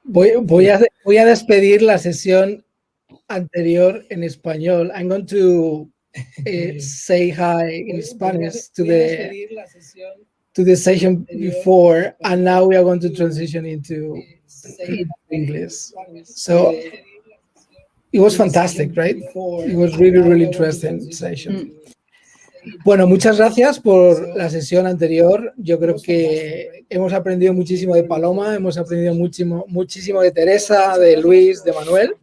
Voy a despedir la sesión anterior en español. I'm going to say hi in Spanish to the session before, and now we are going to transition into English. So it was fantastic, right? It was really, really interesting session. Bueno, muchas gracias por la sesión anterior. Yo creo que hemos aprendido muchísimo de Paloma, hemos aprendido muchísimo de Teresa, de Luis, de Manuel.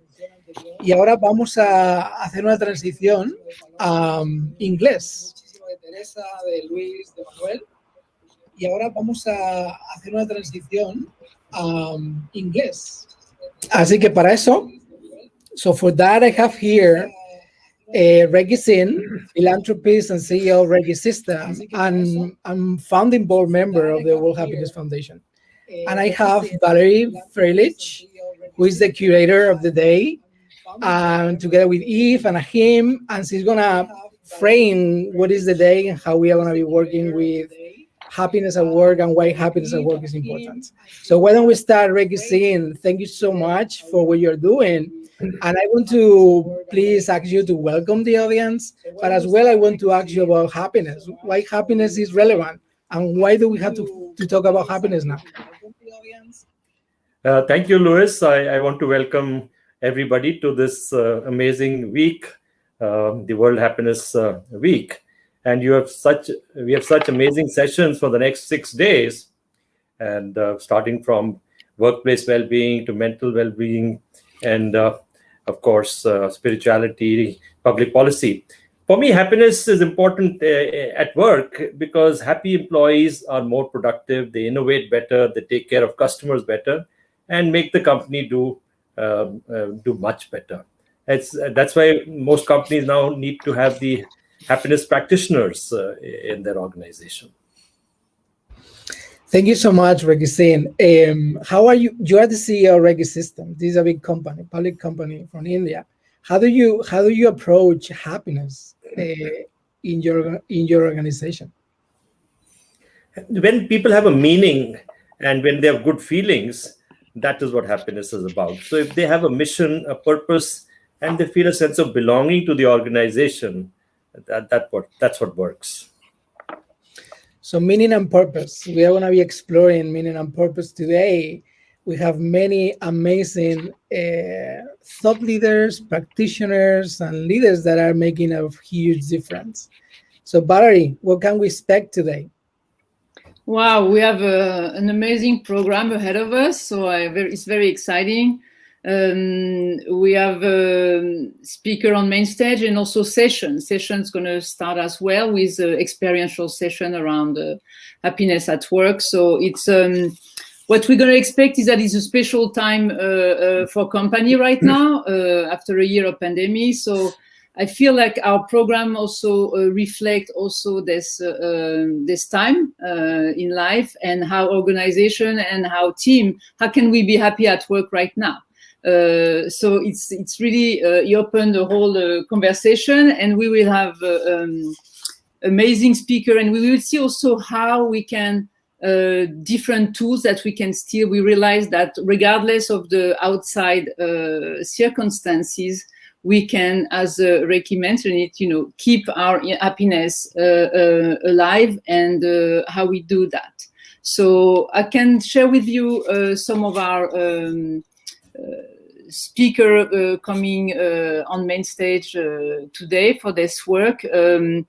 Y ahora vamos a hacer una transición a inglés. Muchísimo de Teresa, de Luis, de Manuel. Y ahora vamos a hacer una transición a inglés. Así que para eso, so for that I have here Reggie Sin, philanthropist and CEO of Reggie System, and I'm founding board member of the World Happiness Foundation. And I have Valerie Freilich, who is the curator of the day, and together with Eve and Ahim, and she's gonna frame what is the day and how we are gonna be working with happiness at work and why happiness at work is important. So why don't we start, Reggie Sin? Thank you so much for what you're doing. And I want to please ask you to welcome the audience, but as well I want to ask you about happiness, why happiness is relevant, and why do we have to talk about happiness now? Thank you, Luis. I want to welcome everybody to this amazing week, the World Happiness Week. And we have such amazing sessions for the next 6 days, and starting from workplace well-being to mental well-being, and of course, spirituality, public policy. For me, happiness is important at work because happy employees are more productive, they innovate better, they take care of customers better, and make the company do much better. That's why most companies now need to have the happiness practitioners in their organization. Thank you so much, Reggie Sin. How are you? You are the CEO of Reggie System. This is a big company, public company from India. How do you approach happiness in your organization? When people have a meaning and when they have good feelings, that is what happiness is about. So if they have a mission, a purpose, and they feel a sense of belonging to the organization, that's what works. So meaning and purpose. We are going to be exploring meaning and purpose today. We have many amazing thought leaders, practitioners, and leaders that are making a huge difference. So Valerie, what can we expect today? Wow, we have an amazing program ahead of us. So it's very exciting. We have a speaker on main stage and also sessions going to start as well with experiential session around happiness at work. So it's what we're going to expect is that it's a special time for company right now after a year of pandemic. So I feel like our program also reflect also this time in life, and how organization and how team, how can we be happy at work right now? So it's really you open the whole conversation, and we will have amazing speaker, and we will see also how we can different tools that we can steal. We realize that regardless of the outside circumstances, we can, as Reiki mentioned it, keep our happiness alive, and how we do that. So I can share with you some of our speaker coming on main stage today for this work for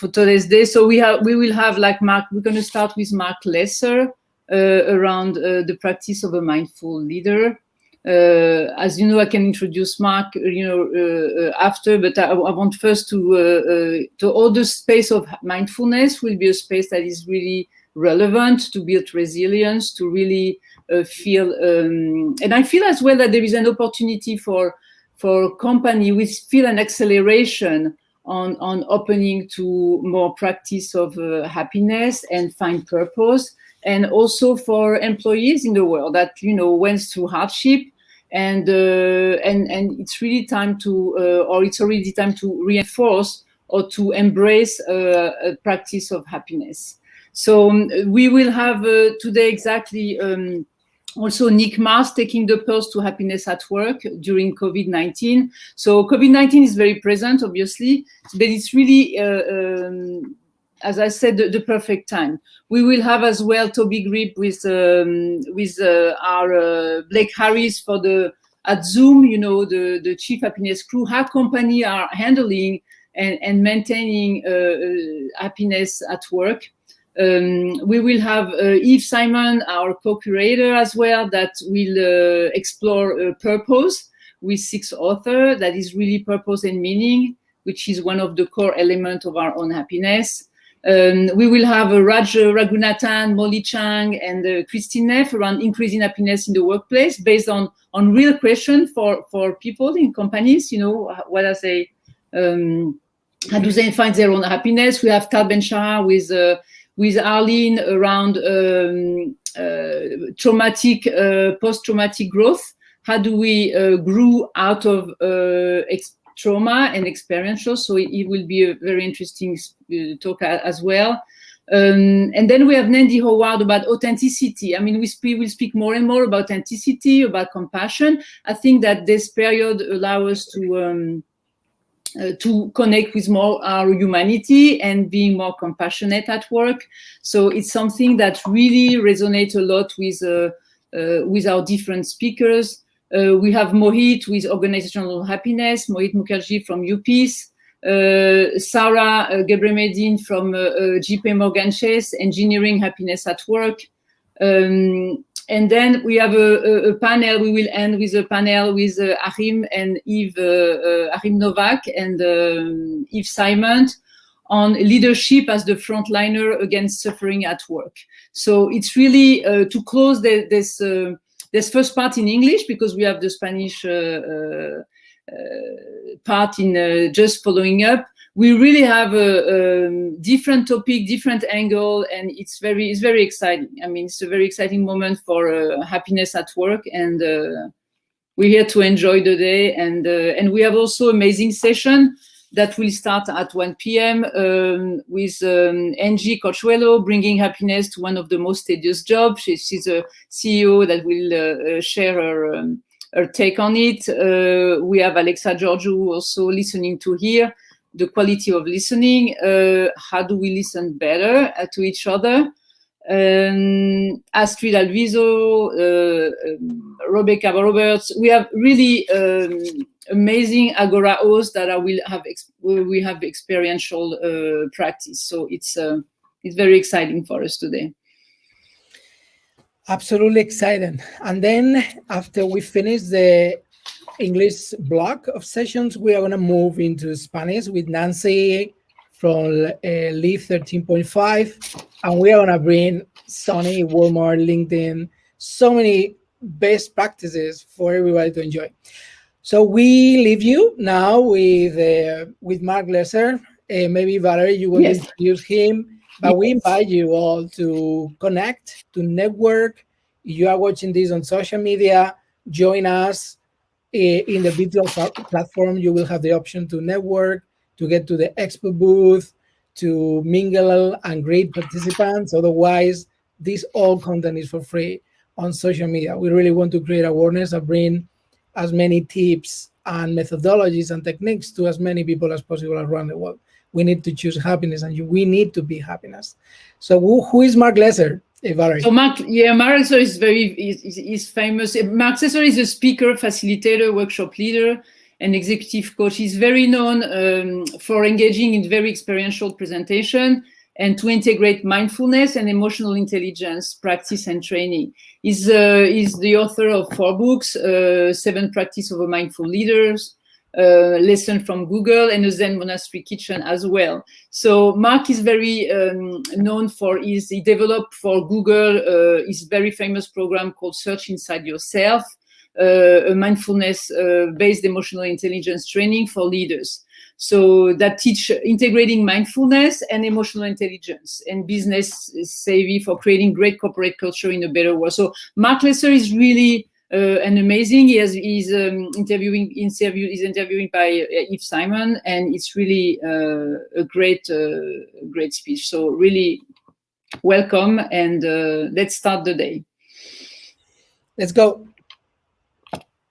today's day. So we will have like Mark. We're going to start with Mark Lesser around the practice of a mindful leader. As you know, I can introduce Mark, after, but I want first to all the space of mindfulness will be a space that is really relevant to build resilience, to really feel, and I feel as well that there is an opportunity for company with feel an acceleration on opening to more practice of happiness and find purpose, and also for employees in the world that went through hardship, and it's really time to or it's already time to reinforce or to embrace a practice of happiness. So we will have today exactly also Nick Mars taking the pulse to happiness at work during COVID-19. So COVID-19 is very present, obviously, but it's really, as I said, the perfect time. We will have as well Toby Grip with our Blake Harris for at Zoom, you know, the Chief Happiness Crew, how companies are handling and maintaining happiness at work. We will have Yves Simon, our co-curator as well, that will explore purpose with 6 authors. That is really purpose and meaning, which is one of the core elements of our own happiness. We will have Raj Raghunathan, Molly Chang, and Christine Neff around increasing happiness in the workplace based on real questions for people in companies. You know, what I say, how do they find their own happiness? We have Tal Ben-Shahar with Arlene around traumatic, post-traumatic growth. How do we grow out of trauma and experiential? So it will be a very interesting talk as well. And then we have Nandy Howard about authenticity. I mean, we will speak more and more about authenticity, about compassion. I think that this period allows us to connect with more our humanity and being more compassionate at work. So it's something that really resonates a lot with our different speakers. We have Mohit with organizational happiness, Mohit Mukherjee from UPeace, Sarah Gebremedin from JP Morgan Chase, engineering happiness at work. And then we have a panel. We will end with a panel with Achim and Yves, Achim Novak and Yves Simon on leadership as the frontliner against suffering at work. So it's really to close this first part in English, because we have the Spanish part in just following up. We really have a different topic, different angle, and it's very exciting. I mean, it's a very exciting moment for happiness at work, and we're here to enjoy the day. And we have also amazing session that will start at 1 p.m. With Angie Cochuelo, bringing happiness to one of the most tedious jobs. She's a CEO that will share her take on it. We have Alexa Georgiou also listening to here. The quality of listening, how do we listen better to each other? Astrid Alviso, Rebecca Roberts. We have really amazing Agora hosts that we have experiential practice. So it's very exciting for us today. Absolutely exciting. And then after we finish the English block of sessions, we are going to move into Spanish with Nancy from Leaf 13.5, and we are going to bring Sonny, Walmart, LinkedIn, so many best practices for everybody to enjoy. So we leave you now with Mark Lesser. Maybe Valerie, you will introduce him, but we invite you all to connect, to network. If you are watching this on social media, join us. In the virtual platform, you will have the option to network, to get to the expo booth, to mingle and greet participants. Otherwise, this all content is for free on social media. We really want to create awareness and bring as many tips and methodologies and techniques to as many people as possible around the world. We need to choose happiness, and we need to be happiness. So who is Mark Lesser? So Mark Lesser is famous. Mark Lesser is a speaker, facilitator, workshop leader, and executive coach. He's very known for engaging in very experiential presentation and to integrate mindfulness and emotional intelligence practice and training. He's the author of 4 books, 7 Practice of a Mindful Leaders, Lesson from Google, and a Zen Monastery Kitchen as well. So Mark is very known for he developed for Google his very famous program called Search Inside Yourself, a mindfulness based emotional intelligence training for leaders. So that teach integrating mindfulness and emotional intelligence and business savvy for creating great corporate culture in a better world. So Mark Lesser is really and amazing. He's interviewing by Yves Simon, and it's really a great speech. So really welcome, and let's start the day. Let's go.